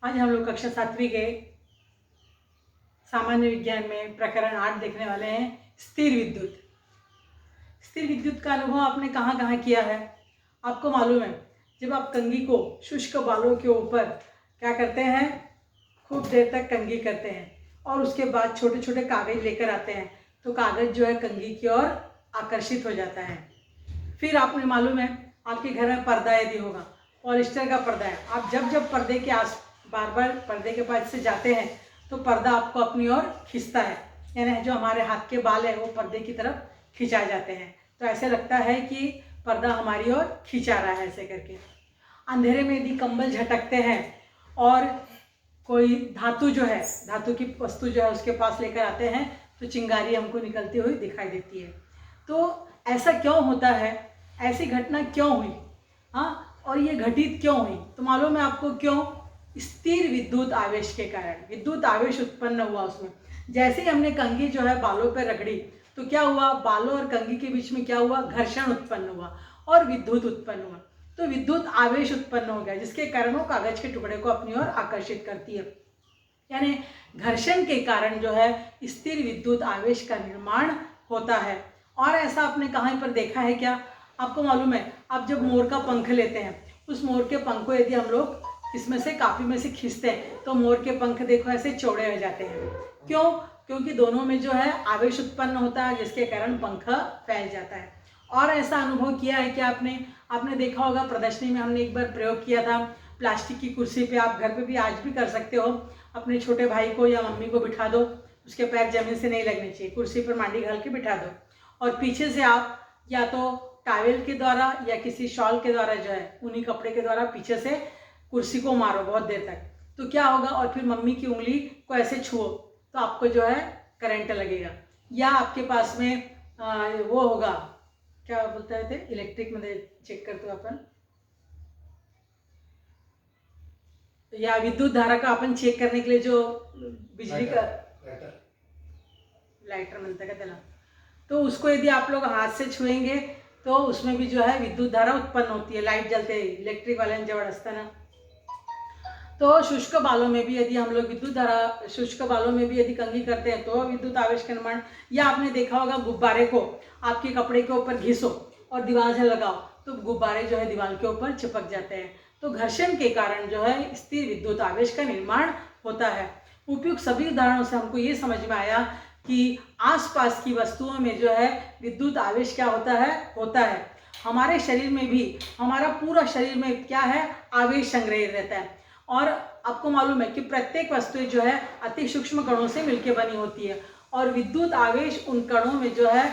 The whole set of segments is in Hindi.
आज हम लोग कक्षा 7वीं के सामान्य विज्ञान में प्रकरण 8 देखने वाले हैं, स्थिर विद्युत। स्थिर विद्युत का अनुभव आपने कहाँ कहाँ किया है? आपको मालूम है, जब आप कंघी को शुष्क बालों के ऊपर क्या करते हैं, खूब देर तक कंघी करते हैं और उसके बाद छोटे छोटे कागज लेकर आते हैं, तो कागज जो है कंघी की ओर आकर्षित हो जाता है। फिर आपने मालूम है, आपके घर में पर्दा यदि होगा, पॉलिस्टर का पर्दा है, आप जब जब पर्दे के बार बार पर्दे के पास से जाते हैं तो पर्दा आपको अपनी ओर खींचता है, यानी जो हमारे हाथ के बाल है वो पर्दे की तरफ खिंचाए जाते हैं। तो ऐसे लगता है कि पर्दा हमारी ओर खींचा रहा है ऐसे करके। अंधेरे में यदि कंबल झटकते हैं और कोई धातु जो है, धातु की वस्तु जो है उसके पास लेकर आते हैं तो चिंगारी हमको निकलती हुई दिखाई देती है। तो ऐसा क्यों होता है, ऐसी घटना क्यों हुई, हाँ, और ये घटित क्यों हुई? तो मालूम है आपको क्यों? स्थिर विद्युत आवेश के कारण विद्युत आवेश उत्पन्न हुआ उसमें। जैसे ही हमने कंघी जो है बालों पर रगड़ी तो क्या हुआ, बालों और कंघी के बीच में क्या हुआ, घर्षण उत्पन्न हुआ और विद्युत उत्पन्न हुआ। तो विद्युत आवेश उत्पन्न हो गया, जिसके कारण वो कागज के टुकड़े को अपनी ओर आकर्षित करती है। यानी घर्षण के कारण जो है स्थिर विद्युत आवेश का निर्माण होता है। और ऐसा आपने कहाँ पर देखा है क्या? आपको मालूम है, आप जब मोर का पंख लेते हैं, उस मोर के पंख को यदि हम लोग इसमें से कापी में से खींचते हैं तो मोर के पंख देखो ऐसे चौड़े हो जाते हैं। क्यों? क्योंकि दोनों में जो है आवेश उत्पन्न होता है, जिसके कारण पंख फैल जाता है। और ऐसा अनुभव किया है कि आपने देखा होगा, प्रदर्शनी में हमने एक बार प्रयोग किया था, प्लास्टिक की कुर्सी पे, आप घर पे भी आज भी कर सकते हो, अपने छोटे भाई को या मम्मी को बिठा दो, उसके पैर जमीन से नहीं लगने चाहिए, कुर्सी पर मांडी घाल के बिठा दो और पीछे से आप या तो टॉवेल के द्वारा या किसी शॉल के द्वारा जो है ऊनी कपड़े के द्वारा पीछे से कुर्सी को मारो बहुत देर तक, तो क्या होगा, और फिर मम्मी की उंगली को ऐसे छुओ तो आपको जो है करंट लगेगा। या आपके पास में वो होगा, क्या बोलते थे, इलेक्ट्रिक मध्ये चेक करतो आपण, या विद्युत धारा का अपन चेक करने के लिए जो बिजली का लाइटर मिलता है त्याला, तो उसको यदि आप लोग हाथ से छुएंगे तो उसमें भी जो है विद्युत धारा उत्पन्न होती है, लाइट जलते इलेक्ट्रिक वाल्यांजवळ असताना। तो शुष्क बालों में भी यदि हम लोग विद्युत धारा, शुष्क बालों में भी यदि कंघी करते हैं तो विद्युत आवेश का निर्माण। या आपने देखा होगा, गुब्बारे को आपके कपड़े के ऊपर घिसो और दीवार से लगाओ तो गुब्बारे जो है दीवार के ऊपर चिपक जाते हैं। तो घर्षण के कारण जो है स्थिर विद्युत आवेश का निर्माण होता है। उपयुक्त सभी उदाहरणों से हमको ये समझ में आया कि आसपास की वस्तुओं में जो है विद्युत आवेश क्या होता है। हमारे शरीर में भी, हमारा पूरा शरीर में क्या है, आवेश संग्रहित रहता है। और आपको मालूम है कि प्रत्येक वस्तु जो है अति सूक्ष्म कणों से मिलकर बनी होती है और विद्युत आवेश उन कणों में जो है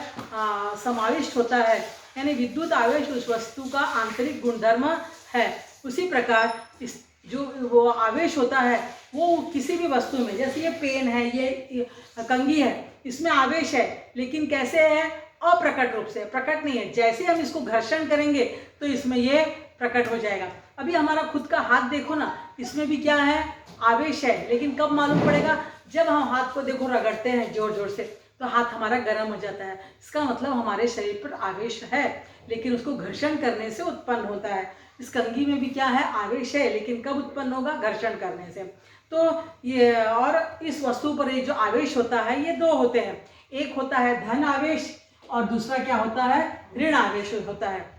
समाविष्ट होता है, यानी विद्युत आवेश उस वस्तु का आंतरिक गुणधर्म है। उसी प्रकार इस जो वो आवेश होता है वो किसी भी वस्तु में, जैसे ये पेन है, ये कंघी है, इसमें आवेश है, लेकिन कैसे है, अप्रकट रूप से, प्रकट नहीं है। जैसे हम इसको घर्षण करेंगे तो इसमें ये प्रकट हो जाएगा। अभी हमारा खुद का हाथ देखो ना, इसमें भी क्या है, आवेश है, लेकिन कब मालूम पड़ेगा, जब हम हाथ को देखो रगड़ते हैं जोर जोर से तो हाथ हमारा गर्म हो जाता है। इसका मतलब हमारे शरीर पर आवेश है, लेकिन उसको घर्षण करने से उत्पन्न होता है। इस कंघी में भी क्या है, आवेश है, लेकिन कब उत्पन्न होगा, घर्षण करने से। तो ये, और इस वस्तु पर ये जो आवेश होता है ये दो होते हैं, एक होता है धन आवेश और दूसरा क्या होता है, ऋण आवेश होता है।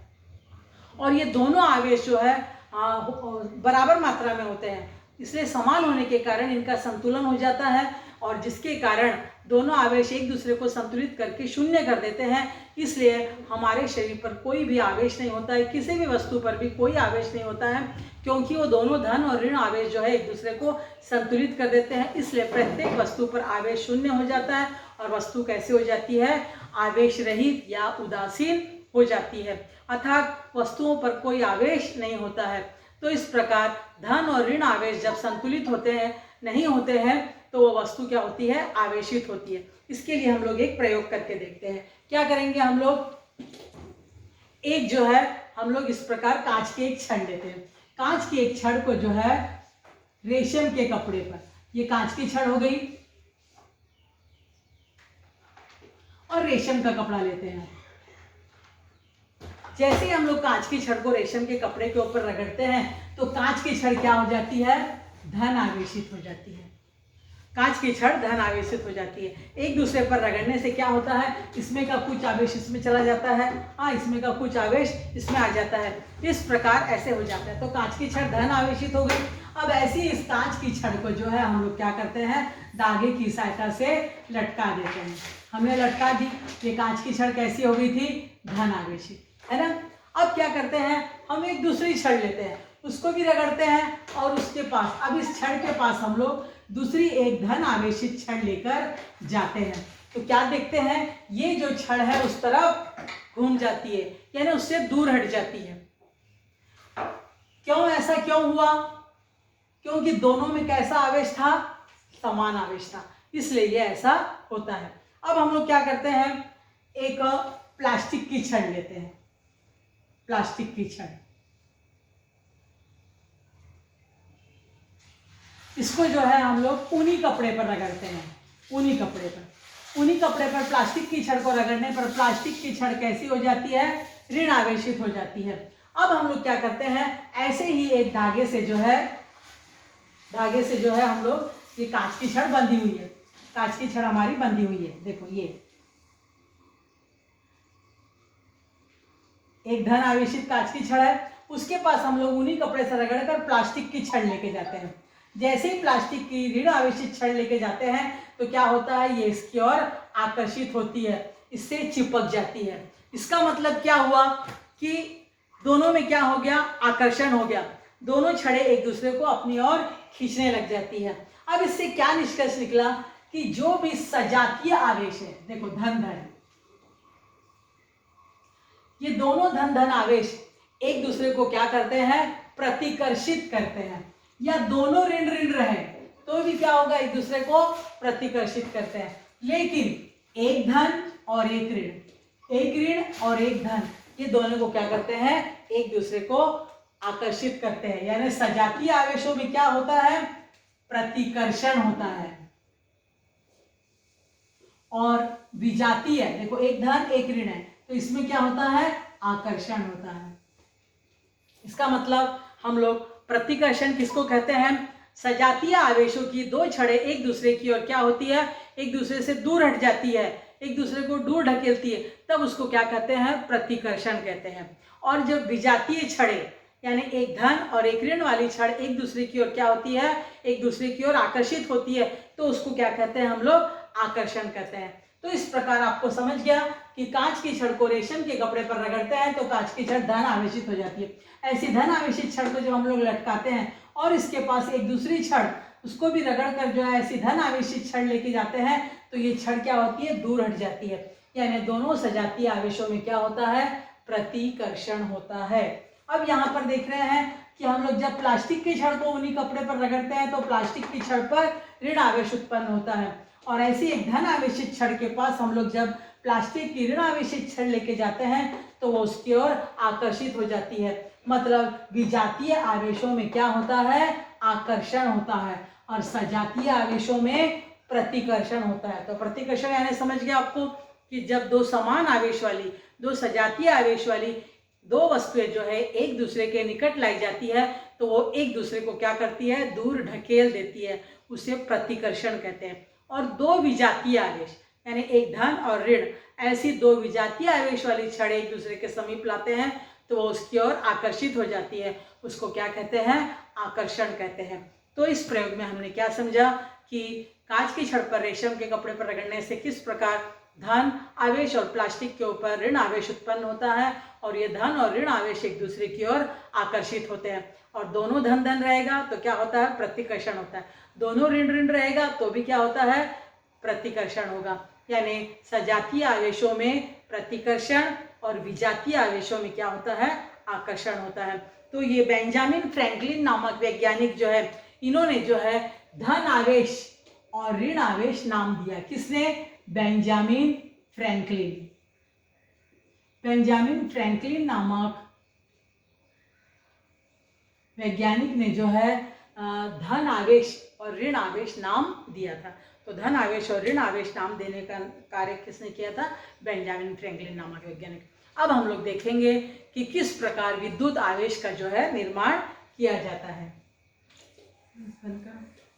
और ये दोनों आवेश जो है बराबर मात्रा में होते हैं, इसलिए समान होने के कारण इनका संतुलन हो जाता है और जिसके कारण दोनों आवेश एक दूसरे को संतुलित करके शून्य कर देते हैं। इसलिए हमारे शरीर पर कोई भी आवेश नहीं होता है, किसी भी वस्तु पर भी कोई आवेश नहीं होता है, क्योंकि वो दोनों धन और ऋण आवेश जो है एक दूसरे को संतुलित कर देते हैं। इसलिए प्रत्येक वस्तु पर आवेश शून्य हो जाता है और वस्तु कैसे हो जाती है, आवेश रहित या उदासीन हो जाती है, अर्थात वस्तुओं पर कोई आवेश नहीं होता है। तो इस प्रकार धन और ऋण आवेश जब संतुलित होते हैं, नहीं होते हैं, तो वो वस्तु क्या होती है, आवेशित होती है। इसके लिए हम लोग एक प्रयोग करके देखते हैं। क्या करेंगे हम लोग, एक जो है हम लोग इस प्रकार कांच के एक छड़ लेते हैं, कांच के एक छड़ को जो है रेशम के कपड़े पर, ये कांच की छड़ हो गई, और रेशम का कपड़ा लेते हैं। जैसे ही हम लोग कांच की छड़ को रेशम के कपड़े के ऊपर रगड़ते हैं तो कांच की छड़ क्या हो जाती है, धन आवेशित हो जाती है। कांच की छड़ धन आवेशित हो जाती है। एक दूसरे पर रगड़ने से क्या होता है, इसमें का कुछ आवेश इसमें चला जाता है, हाँ इसमें का कुछ आवेश इसमें आ जाता है, इस प्रकार ऐसे हो जाता है। तो कांच की छड़ धन आवेशित हो गई। अब ऐसी इस कांच की छड़ को जो है हम लोग क्या करते हैं, धागे की सहायता से लटका देते हैं। हमने लटका दी, ये कांच की छड़ कैसी हो गई थी, धन आवेशित, है ना। अब क्या करते हैं, हम एक दूसरी छड़ लेते हैं, उसको भी रगड़ते हैं और उसके पास, अब इस छड़ के पास हम लोग दूसरी एक धन आवेशित छड़ लेकर जाते हैं। तो क्या देखते हैं, ये जो छड़ है उस तरफ घूम जाती है, यानी उससे दूर हट जाती है। क्यों, ऐसा क्यों हुआ, क्योंकि दोनों में कैसा आवेश था, समान आवेश था, इसलिए ये ऐसा होता है। अब हम लोग क्या करते हैं, एक प्लास्टिक की छड़ लेते हैं, प्लास्टिक की छड़, इसको जो है हम लोग ऊनी कपड़े पर रगड़ते हैं, ऊनी कपड़े पर, ऊनी कपड़े पर प्लास्टिक की छड़ को रगड़ने पर प्लास्टिक की छड़ कैसी हो जाती है, ऋण आवेशित हो जाती है। अब हम लोग क्या करते हैं, ऐसे ही एक धागे से जो है हम लोग, ये कांच की छड़ बंधी हुई है, कांच की छड़ हमारी बंधी हुई है, देखो ये एक धन आवेशित कांच की छड़ है, उसके पास हम लोग ऊनी कपड़े से रगड़कर प्लास्टिक की छड़ लेके जाते हैं। जैसे ही प्लास्टिक की ऋण आवेशित छड़ लेके जाते हैं तो क्या होता है, ये इसकी ओर आकर्षित होती है, इससे चिपक जाती है। इसका मतलब क्या हुआ कि दोनों में क्या हो गया, आकर्षण हो गया, दोनों छड़ें एक दूसरे को अपनी ओर खींचने लग जाती है। अब इससे क्या निष्कर्ष निकला कि जो भी सजातीय आवेश है, देखो धन धन, ये दोनों धन धन आवेश एक दूसरे को क्या करते हैं, प्रतिकर्षित करते हैं, या दोनों ऋण ऋण रहे तो भी क्या होगा, एक दूसरे को प्रतिकर्षित करते हैं। लेकिन एक धन और एक ऋण, एक ऋण और एक धन, ये दोनों को क्या करते हैं, एक दूसरे को आकर्षित करते हैं। यानी सजातीय आवेशों में क्या होता है, प्रतिकर्षण होता है, और विजातीय, देखो एक धन एक ऋण है तो इसमें क्या होता है, आकर्षण होता है। इसका मतलब हम लोग प्रतिकर्षण किसको कहते हैं, सजातीय आवेशों की दो छड़ें एक दूसरे की ओर क्या होती है, एक दूसरे से दूर हट जाती है, एक दूसरे को दूर ढकेलती है, तब उसको क्या कहते हैं, प्रतिकर्षण कहते हैं। और जब विजातीय छड़ें, यानी एक धन और एक ऋण वाली छड़ एक दूसरे की ओर क्या होती है, एक दूसरे की ओर आकर्षित होती है, तो उसको क्या कहते हैं, हम लोग आकर्षण कहते हैं। तो इस प्रकार आपको समझ गया कि कांच की छड़ को रेशम के कपड़े पर रगड़ते हैं तो कांच की छड़ धन आवेशित हो जाती है। ऐसी धन आवेशित छड़ को जब हम लोग लटकाते हैं और इसके पास एक दूसरी छड़, उसको भी रगड़ कर जो है ऐसी धन आवेशित छड़ लेके जाते हैं तो ये छड़ क्या होती है, दूर हट जाती है। यानी दोनों सजातीय आवेशों में क्या होता है, प्रतिकर्षण होता है। अब यहाँ पर देख रहे हैं कि हम लोग जब प्लास्टिक की छड़ को ऊनी कपड़े पर रगड़ते हैं तो प्लास्टिक की छड़ पर ऋण आवेश उत्पन्न होता है, और ऐसी एक धन आवेशित छड़ के पास हम लोग जब प्लास्टिक की ऋण आवेशित छड़ लेके जाते हैं तो वो उसकी ओर आकर्षित हो जाती है। मतलब विजातीय आवेशों में क्या होता है, आकर्षण होता है, और सजातीय आवेशों में प्रतिकर्षण होता है। तो प्रतिकर्षण यानी समझ गया आपको कि जब दो समान आवेश वाली, दो सजातीय आवेश वाली दो वस्तुएं जो है एक दूसरे के निकट लाई जाती है तो वो एक दूसरे को क्या करती है, दूर ढकेल देती है, उसे प्रतिकर्षण कहते हैं। और दो विजातीय आवेश यानी एक धन और ऋण, ऐसी दो विजातीय आवेश वाली छड़ एक दूसरे के समीप लाते हैं तो वो उसकी ओर आकर्षित हो जाती है, उसको क्या कहते हैं, आकर्षण कहते हैं। तो इस प्रयोग में हमने क्या समझा कि कांच की छड़ पर रेशम के कपड़े पर रगड़ने से किस प्रकार धन आवेश और प्लास्टिक के ऊपर ऋण आवेश उत्पन्न होता है, और ये धन और ऋण आवेश एक दूसरे की ओर आकर्षित होते हैं। और दोनों धन धन रहेगा तो क्या होता है, प्रतिकर्षण होता है, दोनों ऋण ऋण रहेगा तो भी क्या होता है, प्रतिकर्षण होगा। यानी सजातीय आवेशों में प्रतिकर्षण और विजातीय आवेशों में क्या होता है, आकर्षण होता है। तो ये बेंजामिन फ्रैंकलिन नामक वैज्ञानिक जो है, इन्होंने जो है धन आवेश और ऋण आवेश नाम दिया। किसने, बेंजामिन फ्रैंकलिन। बेंजामिन फ्रैंकलिन नामक वैज्ञानिक ने जो है धन आवेश और ऋण आवेश नाम दिया था। तो धन आवेश और ऋण आवेश नाम देने का कार्य किसने किया था, बेंजामिन फ्रैंकलिन नामक वैज्ञानिक। अब हम लोग देखेंगे कि किस प्रकार विद्युत आवेश का जो है निर्माण किया जाता है। बंद करो।